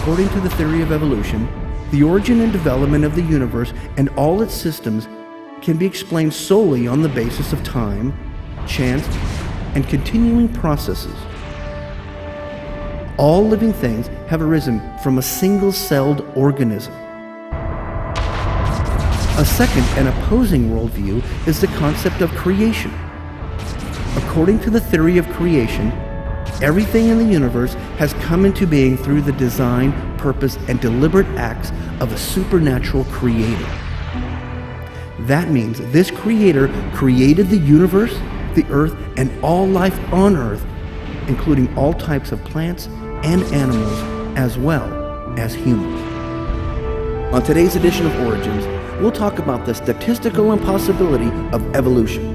According to the theory of evolution, the origin and development of the universe and all its systems can be explained solely on the basis of time, chance, and continuing processes. All living things have arisen from a single-celled organism. A second and opposing worldview is the concept of creation. According to the theory of creation, everything in the universe has come into being through the design, purpose, and deliberate acts of a supernatural creator. That means this creator created the universe, the earth, and all life on earth, including all types of plants and animals, as well as humans. On today's edition of Origins, we'll talk about the statistical impossibility of evolution.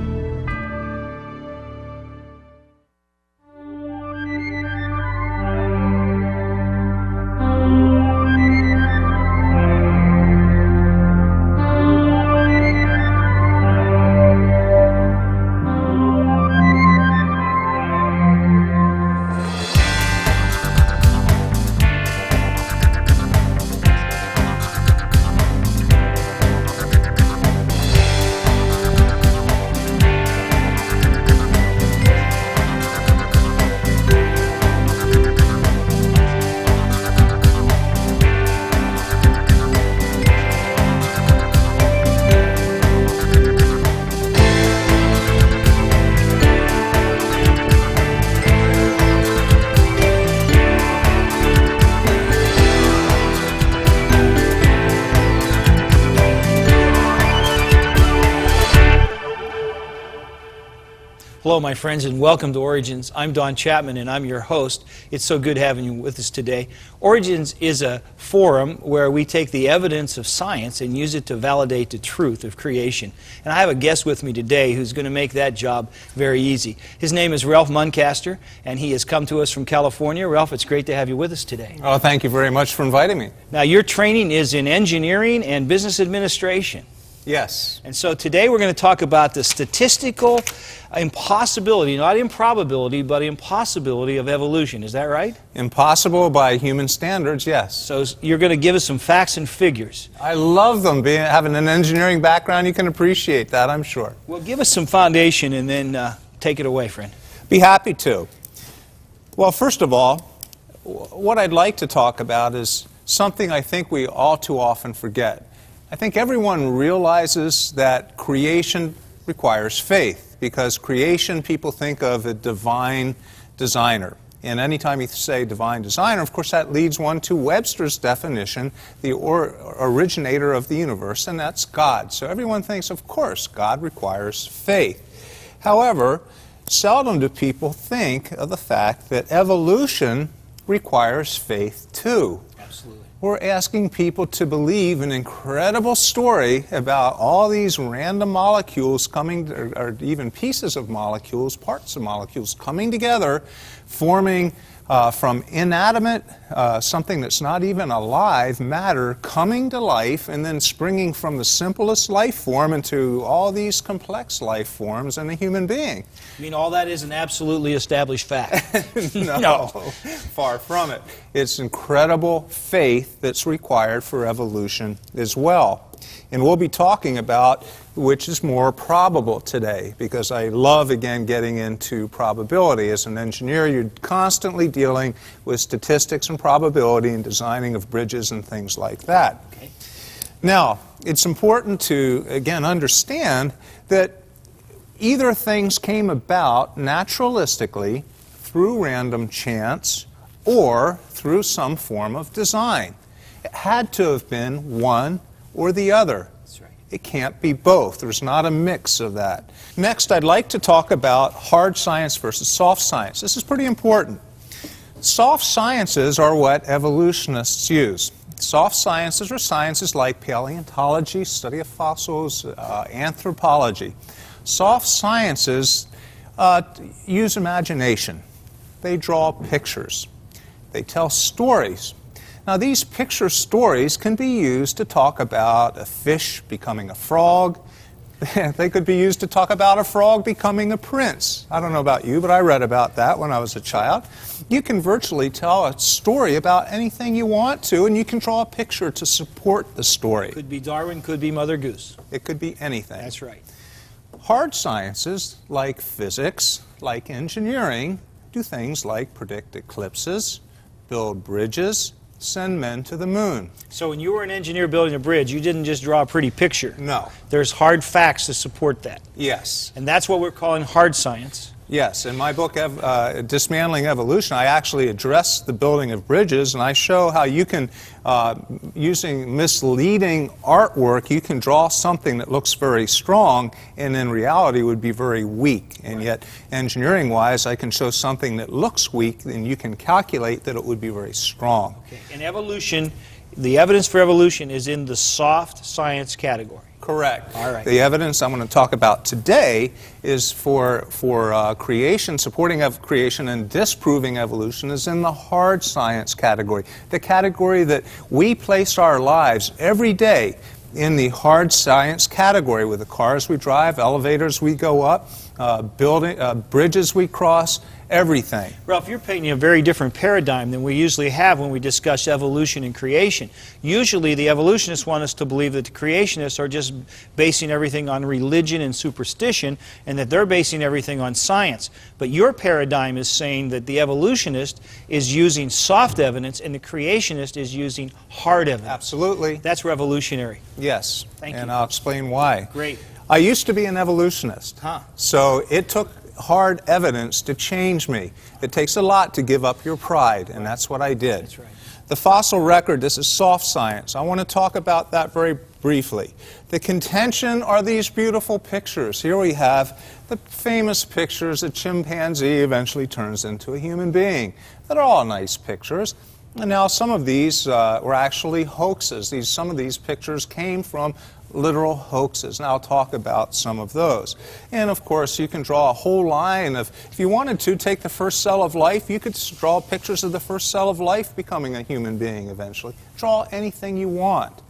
Hello, my friends, and welcome to Origins. I'm Don Chapman, and I'm your host. It's so good having you with us today. Origins is a forum where we take the evidence of science and use it to validate the truth of creation. And I have a guest with me today who's going to make that job very easy. His name is Ralph Muncaster, and he has come to us from California. Ralph, it's great to have you with us today. Oh, thank you very much for inviting me. Now, your training is in engineering and business administration. Yes. And so today we're going to talk about the statistical impossibility, not improbability, but impossibility of evolution. Is that right? Impossible by human standards, yes. So you're going to give us some facts and figures. I love them. Having an engineering background, you can appreciate that, I'm sure. Well, give us some foundation and then take it away, friend. Be happy to. Well, first of all, what I'd like to talk about is something I think we all too often forget. I think everyone realizes that creation requires faith, because creation, people think of a divine designer. And anytime you say divine designer, of course that leads one to Webster's definition, the originator of the universe, and that's God. So everyone thinks, of course, God requires faith. However, seldom do people think of the fact that evolution requires faith too. Absolutely. We're asking people to believe an incredible story about all these random molecules coming, or even pieces of molecules, parts of molecules coming together, forming from inanimate, something that's not even alive, matter, coming to life, and then springing from the simplest life form into all these complex life forms in a human being. You mean all that is an absolutely established fact? No, far from it. It's incredible faith that's required for evolution as well. And we'll be talking about which is more probable today, because I love, again, getting into probability. As an engineer, you're constantly dealing with statistics and probability and designing of bridges and things like that. Okay. Now, it's important to, again, understand that either things came about naturalistically through random chance or through some form of design. It had to have been one or the other. That's right. It can't be both. There's not a mix of that. Next, I'd like to talk about hard science versus soft science. This is pretty important. Soft sciences are what evolutionists use. Soft sciences are sciences like paleontology, study of fossils, anthropology. Soft sciences use imagination. They draw pictures. They tell stories. Now, these picture stories can be used to talk about a fish becoming a frog, They could be used to talk about a frog becoming a prince. I don't know about you, but I read about that when I was a child. You can virtually tell a story about anything you want to, and you can draw a picture to support the story. Could be Darwin, could be Mother Goose. It could be anything. That's right. Hard sciences, like physics, like engineering, do things like predict eclipses, build bridges, send men to the moon. So when you were an engineer building a bridge, you didn't just draw a pretty picture. No. There's hard facts to support that. Yes. And that's what we're calling hard science. Yes. In my book, Dismantling Evolution, I actually address the building of bridges, and I show how you can, using misleading artwork, you can draw something that looks very strong and in reality would be very weak. And yet, engineering-wise, I can show something that looks weak, and you can calculate that it would be very strong. Okay. In evolution, the evidence for evolution is in the soft science category. Correct. All right. The evidence I'm going to talk about today is for creation, supporting of creation and disproving evolution is in the hard science category, the category that we place our lives every day in the hard science category with the cars we drive, elevators we go up, bridges we cross, everything. Ralph, you're painting a very different paradigm than we usually have when we discuss evolution and creation. Usually the evolutionists want us to believe that the creationists are just basing everything on religion and superstition and that they're basing everything on science. But your paradigm is saying that the evolutionist is using soft evidence and the creationist is using hard evidence. Absolutely. That's revolutionary. Yes. Thank you. And I'll explain why. Great. I used to be an evolutionist. So it took hard evidence to change me. It takes a lot to give up your pride, and that's what I did. That's right. The fossil record, this is soft science. I want to talk about that very briefly. The contention are these beautiful pictures. Here we have the famous pictures that chimpanzee eventually turns into a human being. They're all nice pictures. And now some of these were actually hoaxes. Some of these pictures came from literal hoaxes, and I'll talk about some of those. And of course, you can draw a whole line of, if you wanted to, take the first cell of life, you could draw pictures of the first cell of life becoming a human being eventually. Draw anything you want.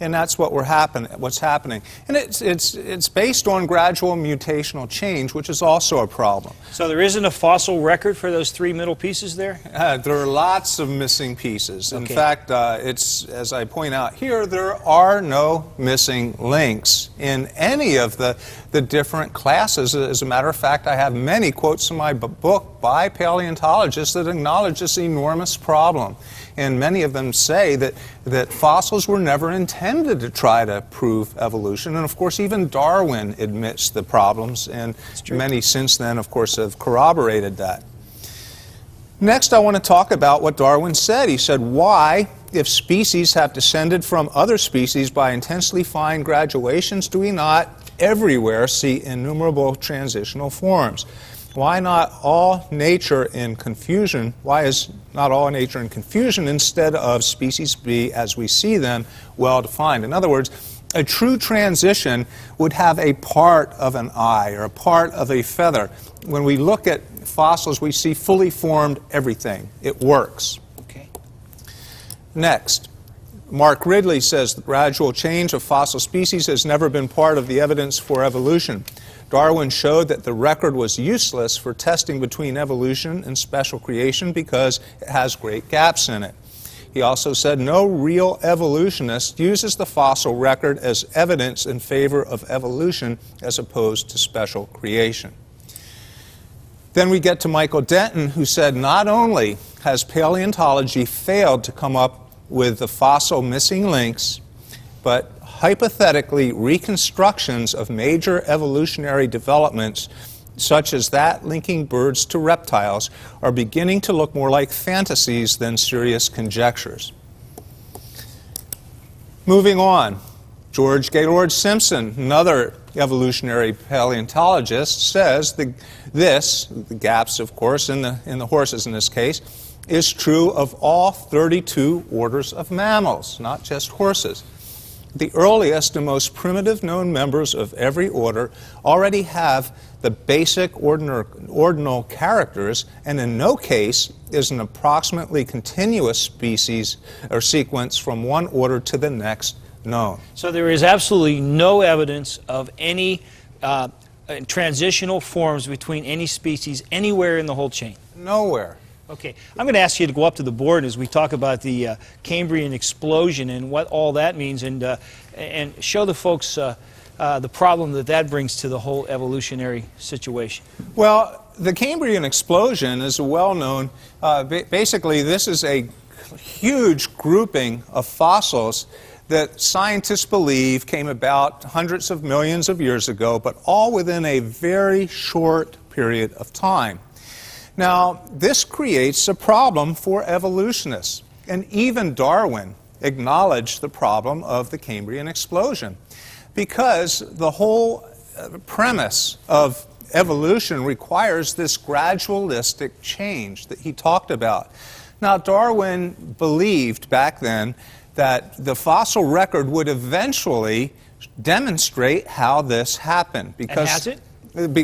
And that's what's happening. And it's based on gradual mutational change, which is also a problem. So there isn't a fossil record for those three middle pieces there? There are lots of missing pieces. In Okay. fact, as I point out here, there are no missing links in any of the different classes. As a matter of fact, I have many quotes in my book by paleontologists that acknowledge this enormous problem. And many of them say that fossils were never intended to try to prove evolution. And of course, even Darwin admits the problems, and many since then, of course, have corroborated that. Next, I want to talk about what Darwin said. He said, why, if species have descended from other species by intensely fine graduations, do we not everywhere see innumerable transitional forms? Why not all nature in confusion? Why is not all nature in confusion instead of species be, as we see them, well defined? In other words, a true transition would have a part of an eye or a part of a feather. When we look at fossils, we see fully formed everything. It works. Okay. Next, Mark Ridley says the gradual change of fossil species has never been part of the evidence for evolution. Darwin showed that the record was useless for testing between evolution and special creation because it has great gaps in it. He also said no real evolutionist uses the fossil record as evidence in favor of evolution as opposed to special creation. Then we get to Michael Denton, who said not only has paleontology failed to come up with the fossil missing links, but hypothetically, reconstructions of major evolutionary developments, such as that linking birds to reptiles, are beginning to look more like fantasies than serious conjectures. Moving on, George Gaylord Simpson, another evolutionary paleontologist, says the gaps, of course, in the horses in this case, is true of all 32 orders of mammals, not just horses. The earliest and most primitive known members of every order already have the basic ordinal characters, and in no case is an approximately continuous species or sequence from one order to the next known. So there is absolutely no evidence of any transitional forms between any species anywhere in the whole chain? Nowhere. Okay, I'm going to ask you to go up to the board as we talk about the Cambrian explosion and what all that means, and show the folks the problem that brings to the whole evolutionary situation. Well, the Cambrian explosion is a well-known, basically this is a huge grouping of fossils that scientists believe came about hundreds of millions of years ago, but all within a very short period of time. Now, this creates a problem for evolutionists, and even Darwin acknowledged the problem of the Cambrian explosion, because the whole premise of evolution requires this gradualistic change that he talked about. Now, Darwin believed back then that the fossil record would eventually demonstrate how this happened. Because, and has it?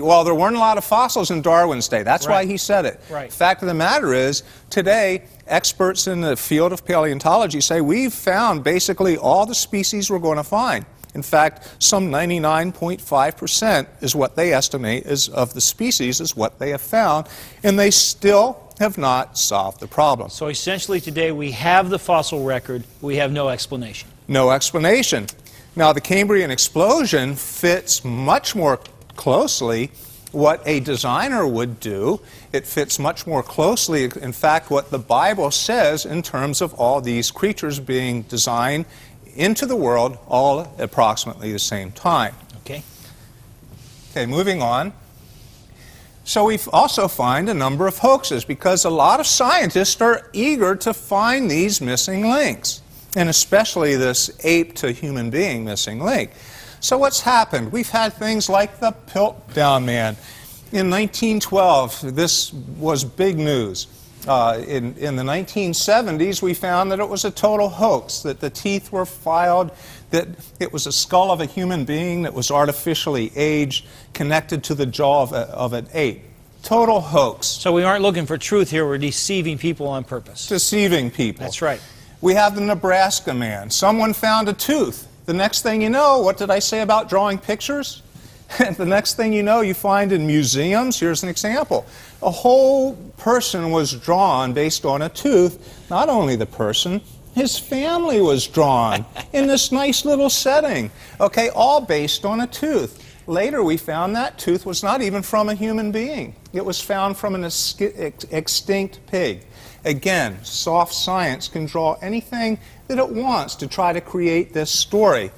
Well, there weren't a lot of fossils in Darwin's day. That's why he said it. Right. The fact of the matter is, today, experts in the field of paleontology say we've found basically all the species we're going to find. In fact, some 99.5% is what they estimate of the species is what they have found, and they still have not solved the problem. So essentially today we have the fossil record, we have no explanation. No explanation. Now, the Cambrian explosion fits much more closely what a designer would do. It fits much more closely, in fact, what the Bible says in terms of all these creatures being designed into the world all at approximately the same time. Okay. Okay, moving on. So we also find a number of hoaxes, because a lot of scientists are eager to find these missing links, and especially this ape to human being missing link. So what's happened? We've had things like the Piltdown Man. In 1912, this was big news. In the 1970s, we found that it was a total hoax, that the teeth were filed, that it was a skull of a human being that was artificially aged, connected to the jaw of an ape. Total hoax. So we aren't looking for truth here, we're deceiving people on purpose. Deceiving people. That's right. We have the Nebraska Man. Someone found a tooth. The next thing you know, what did I say about drawing pictures? And the next thing you know, you find in museums, here's an example. A whole person was drawn based on a tooth. Not only the person, his family was drawn in this nice little setting. Okay, all based on a tooth. Later we found that tooth was not even from a human being. It was found from an extinct pig. Again, soft science can draw anything that it wants to try to create this story.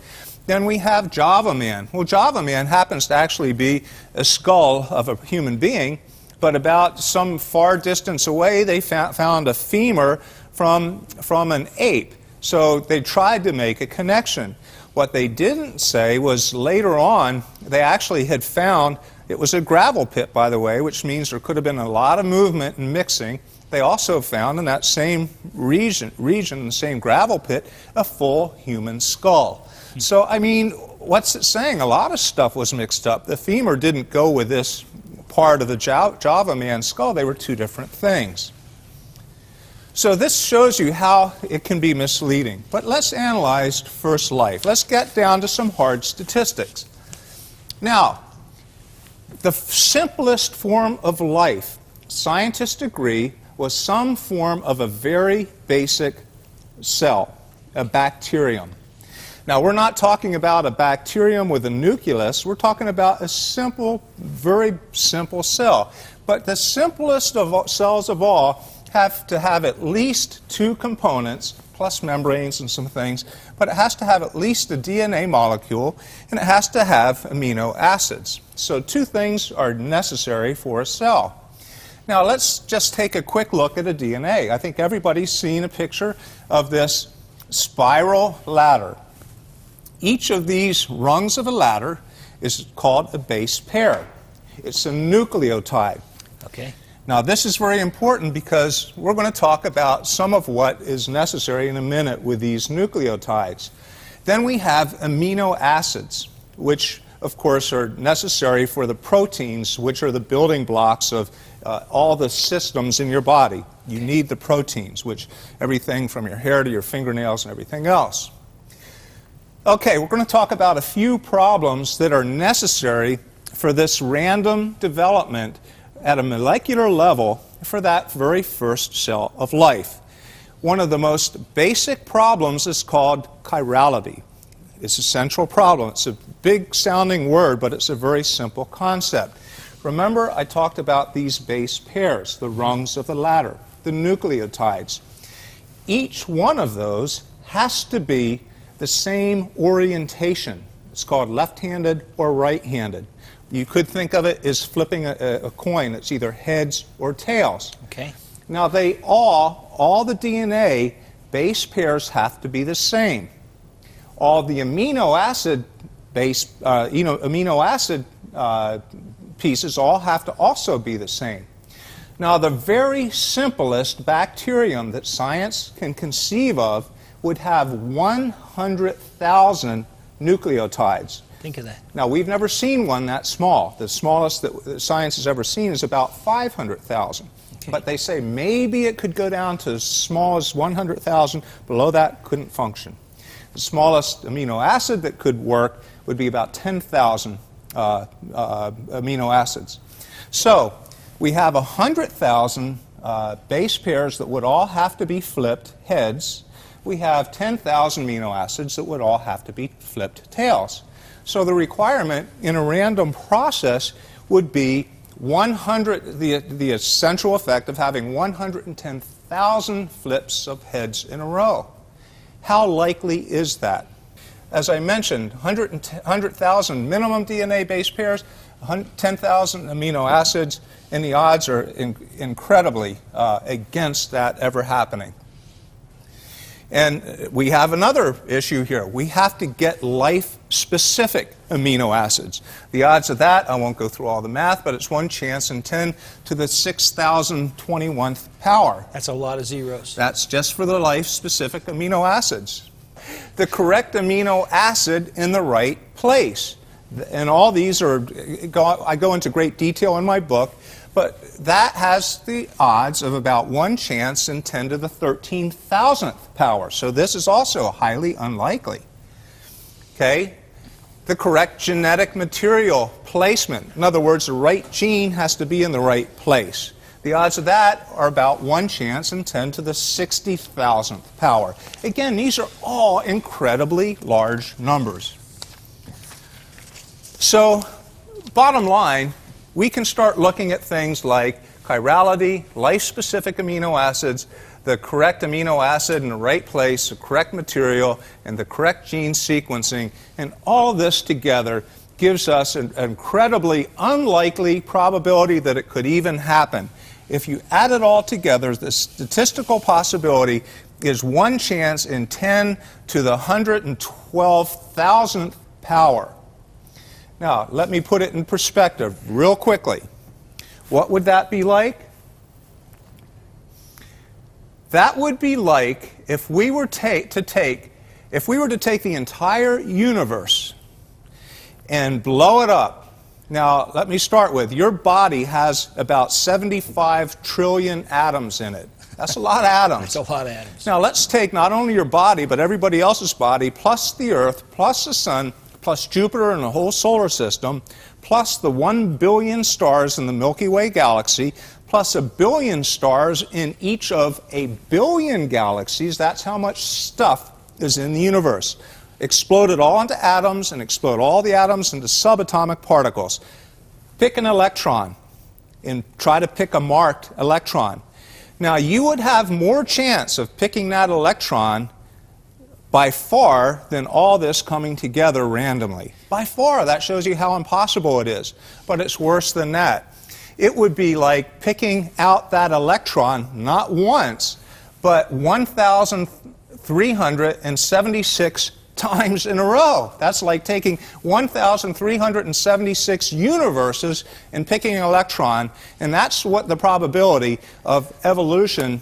Then we have Java Man. Well, Java Man happens to actually be a skull of a human being, but about some far distance away they found a femur from an ape. So they tried to make a connection. What they didn't say was later on they actually had found, it was a gravel pit, by the way, which means there could have been a lot of movement and mixing. They also found in that same region, the same gravel pit, a full human skull. So, I mean, what's it saying? A lot of stuff was mixed up. The femur didn't go with this part of the Java Man skull. They were two different things. So this shows you how it can be misleading. But let's analyze first life. Let's get down to some hard statistics. Now, the simplest form of life, scientists agree, was some form of a very basic cell, a bacterium. Now, we're not talking about a bacterium with a nucleus. We're talking about a simple, very simple cell. But the simplest of cells of all have to have at least two components, plus membranes and some things, but it has to have at least a DNA molecule, and it has to have amino acids. So two things are necessary for a cell. Now, let's just take a quick look at a DNA. I think everybody's seen a picture of this spiral ladder. Each of these rungs of a ladder is called a base pair. It's a nucleotide. Okay. Now, this is very important because we're going to talk about some of what is necessary in a minute with these nucleotides. Then we have amino acids, which, of course, are necessary for the proteins, which are the building blocks of all the systems in your body. You need the proteins, which everything from your hair to your fingernails and everything else. Okay, we're going to talk about a few problems that are necessary for this random development at a molecular level for that very first cell of life. One of the most basic problems is called chirality. It's a central problem. It's a big sounding word, but it's a very simple concept. Remember, I talked about these base pairs, the rungs of the ladder, the nucleotides. Each one of those has to be the same orientation. It's called left-handed or right-handed. You could think of it as flipping a coin. It's either heads or tails. Okay. Now, they all the DNA base pairs have to be the same. All the amino acid pieces all have to also be the same. Now, the very simplest bacterium that science can conceive of would have 100,000 nucleotides. Think of that. Now, we've never seen one that small. The smallest that science has ever seen is about 500,000. Okay. But they say maybe it could go down to as small as 100,000. Below that, couldn't function. The smallest amino acid that could work would be about 10,000 amino acids. So we have 100,000 base pairs that would all have to be flipped heads. We have 10,000 amino acids that would all have to be flipped tails. So the requirement in a random process would be the essential effect of having 110,000 flips of heads in a row. How likely is that? As I mentioned, 100,000 minimum DNA base pairs, 10,000 amino acids, and the odds are incredibly against that ever happening. And we have another issue here. We have to get life-specific amino acids. The odds of that, I won't go through all the math, but it's 1 chance in 10 to the 6,021th power. That's a lot of zeros. That's just for the life-specific amino acids. The correct amino acid in the right place. And all these are, I go into great detail in my book, but that has the odds of about 1 chance in 10 to the 13,000th power. So this is also highly unlikely. Okay? The correct genetic material placement. In other words, the right gene has to be in the right place. The odds of that are about 1 chance in 10 to the 60,000th power. Again, these are all incredibly large numbers. So, bottom line, we can start looking at things like chirality, life-specific amino acids, the correct amino acid in the right place, the correct material, and the correct gene sequencing. And all this together gives us an incredibly unlikely probability that it could even happen. If you add it all together, the statistical possibility is 1 chance in 10 to the 112,000th power. Now, let me put it in perspective real quickly. What would that be like? That would be like if we were to take the entire universe and blow it up. Now, let me start with, your body has about 75 trillion atoms in it. That's a lot of atoms. That's a lot of atoms. Now, let's take not only your body, but everybody else's body, plus the Earth, plus the Sun, plus Jupiter and the whole solar system, plus the 1 billion stars in the Milky Way galaxy, plus 1 billion stars in each of 1 billion galaxies. That's how much stuff is in the universe. Explode it all into atoms and explode all the atoms into subatomic particles. Pick an electron and try to pick a marked electron. Now, you would have more chance of picking that electron by far than all this coming together randomly. By far, that shows you how impossible it is. But it's worse than that. It would be like picking out that electron not once, but 1,376 times in a row. That's like taking 1,376 universes and picking an electron, and that's what the probability of evolution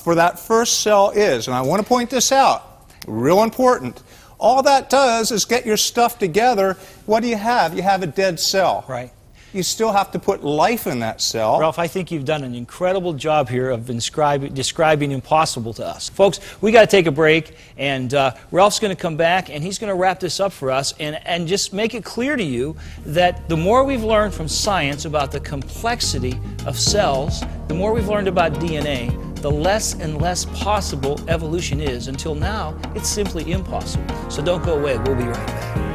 for that first cell is. And I want to point this out. Real important. All that does is get your stuff together. What do you have? You have a dead cell. Right. you still have to put life in that cell. Ralph, I think you've done an incredible job here of describing impossible to us. Folks, we got to take a break, and Ralph's going to come back, and he's going to wrap this up for us and just make it clear to you that the more we've learned from science about the complexity of cells, the more we've learned about DNA, the less and less possible evolution is. Until now, it's simply impossible. So don't go away. We'll be right back.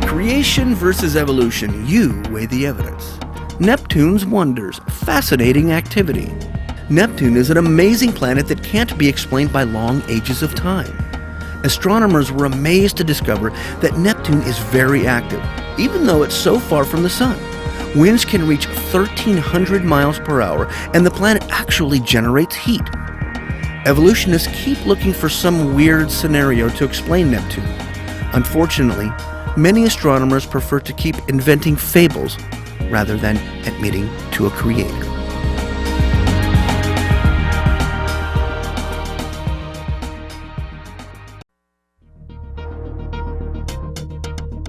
Creation versus evolution, you weigh the evidence. Neptune's wonders, fascinating activity. Neptune is an amazing planet that can't be explained by long ages of time. Astronomers were amazed to discover that Neptune is very active, even though it's so far from the Sun. Winds can reach 1,300 miles per hour, and the planet actually generates heat. Evolutionists keep looking for some weird scenario to explain Neptune. Unfortunately, many astronomers prefer to keep inventing fables rather than admitting to a creator.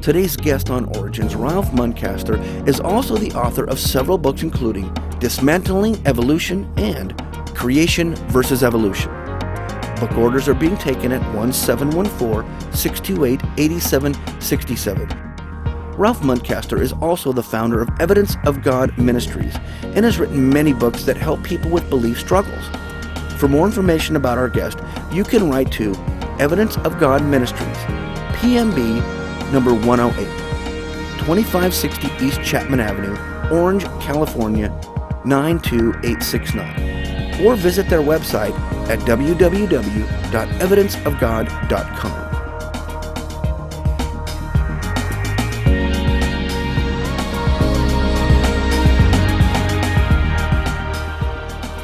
Today's guest on Origins, Ralph Muncaster, is also the author of several books including Dismantling Evolution and Creation versus Evolution. Book orders are being taken at 1-714-628-8767. Ralph Muncaster is also the founder of Evidence of God Ministries and has written many books that help people with belief struggles. For more information about our guest, you can write to Evidence of God Ministries, PMB number 108, 2560 East Chapman Avenue, Orange, California, 92869. Or visit their website at www.evidenceofgod.com.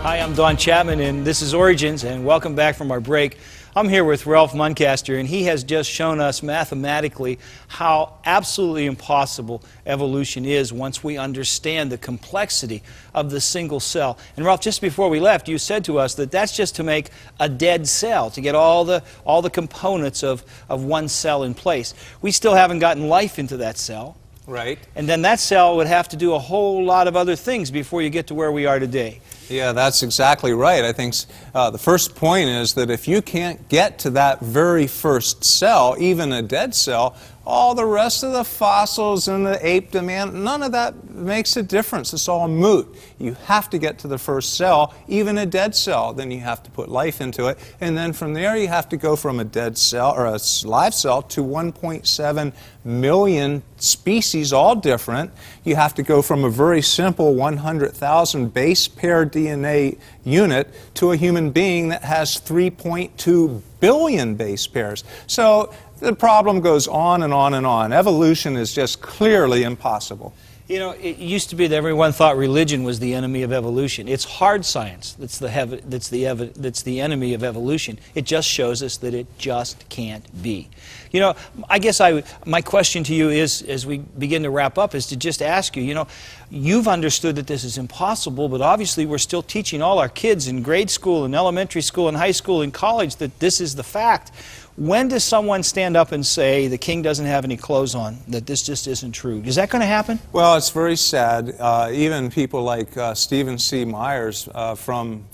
Hi, I'm Don Chapman, and this is Origins, and welcome back from our break. I'm here with Ralph Muncaster, and he has just shown us mathematically how absolutely impossible evolution is once we understand the complexity of the single cell. And Ralph, just before we left, you said to us that that's just to make a dead cell, to get all the components of one cell in place. We still haven't gotten life into that cell. Right. And then that cell would have to do a whole lot of other things before you get to where we are today. Yeah, that's exactly right. I think the first point is that if you can't get to that very first cell, even a dead cell, all the rest of the fossils and the ape demand, none of that makes a difference. It's all moot. You have to get to the first cell, even a dead cell. Then you have to put life into it. And then from there you have to go from a dead cell or a live cell to 1.7 million species, all different. You have to go from a very simple 100,000 base pair DNA unit to a human being that has 3.2 billion base pairs. So the problem goes on and on and on. Evolution is just clearly impossible. You know, it used to be that everyone thought religion was the enemy of evolution. It's hard science that's the enemy of evolution. It just shows us that it just can't be. You know, I guess my question to you is, as we begin to wrap up, is to just ask you, you know, you've understood that this is impossible, but obviously we're still teaching all our kids in grade school and elementary school and high school and college that this is the fact. When does someone stand up and say the king doesn't have any clothes on, that this just isn't true? Is that going to happen? Well, it's very sad. Even people like Stephen C. Myers from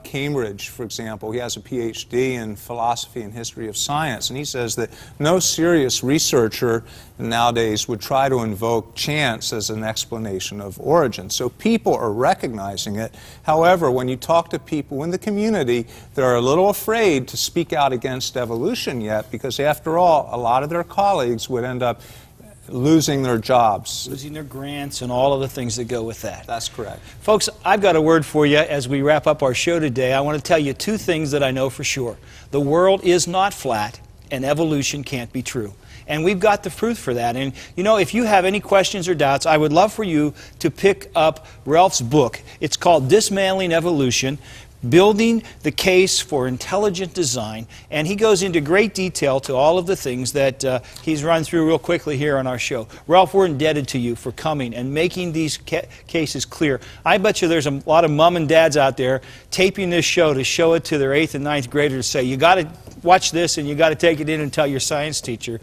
Cambridge, for example, he has a PhD in philosophy and history of science, and he says that no serious researcher nowadays would try to invoke chance as an explanation of origin. So people are recognizing it. However, when you talk to people in the community, they're a little afraid to speak out against evolution yet, because after all, a lot of their colleagues would end up losing their jobs. Losing their grants and all of the things that go with that. That's correct. Folks, I've got a word for you as we wrap up our show today. I want to tell you two things that I know for sure. The world is not flat, and evolution can't be true. And we've got the proof for that. And, you know, if you have any questions or doubts, I would love for you to pick up Ralph's book. It's called Dismantling Evolution. building the case for intelligent design, and he goes into great detail to all of the things that he's run through real quickly here on our show. Ralph, we're indebted to you for coming and making these cases clear. I bet you there's a lot of mom and dads out there taping this show to show it to their 8th and 9th graders, say, you got to watch this and you got to take it in and tell your science teacher.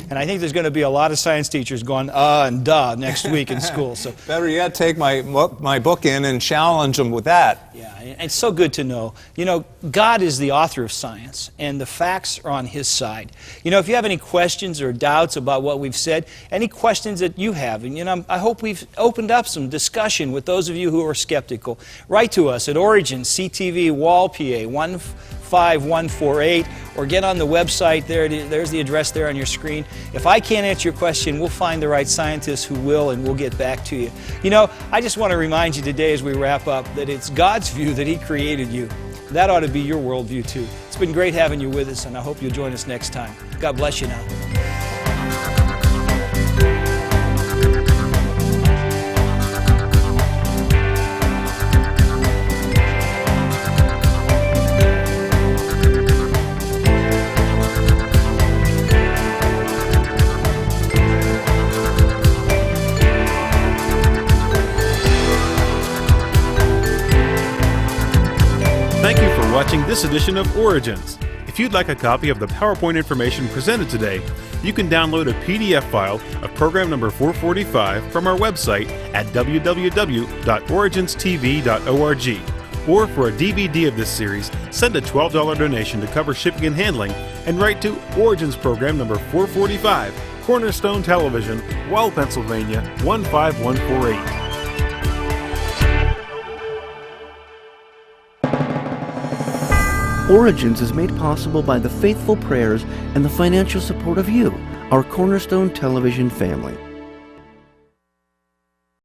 And I think there's going to be a lot of science teachers going, and duh, next week in school. So better yet, take my book in and challenge them with that. Yeah, and it's so good to know. You know, God is the author of science, and the facts are on His side. You know, if you have any questions or doubts about what we've said, any questions that you have, and you know, I hope we've opened up some discussion with those of you who are skeptical. Write to us at Origins, CTV, Wall, PA, 15148, or get on the website. There's the address there on your screen. If I can't answer your question, we'll find the right scientists who will, and we'll get back to you. You know, I just want to remind you today as we wrap up that it's God's view that He created you. That ought to be your worldview too. It's been great having you with us, and I hope you'll join us next time. God bless you now. Thank you for watching this edition of Origins. If you'd like a copy of the PowerPoint information presented today, you can download a PDF file of program number 445 from our website at www.originstv.org. Or for a DVD of this series, send a $12 donation to cover shipping and handling and write to Origins program number 445, Cornerstone Television, Wall, Pennsylvania 15148. Origins is made possible by the faithful prayers and the financial support of you, our Cornerstone Television family.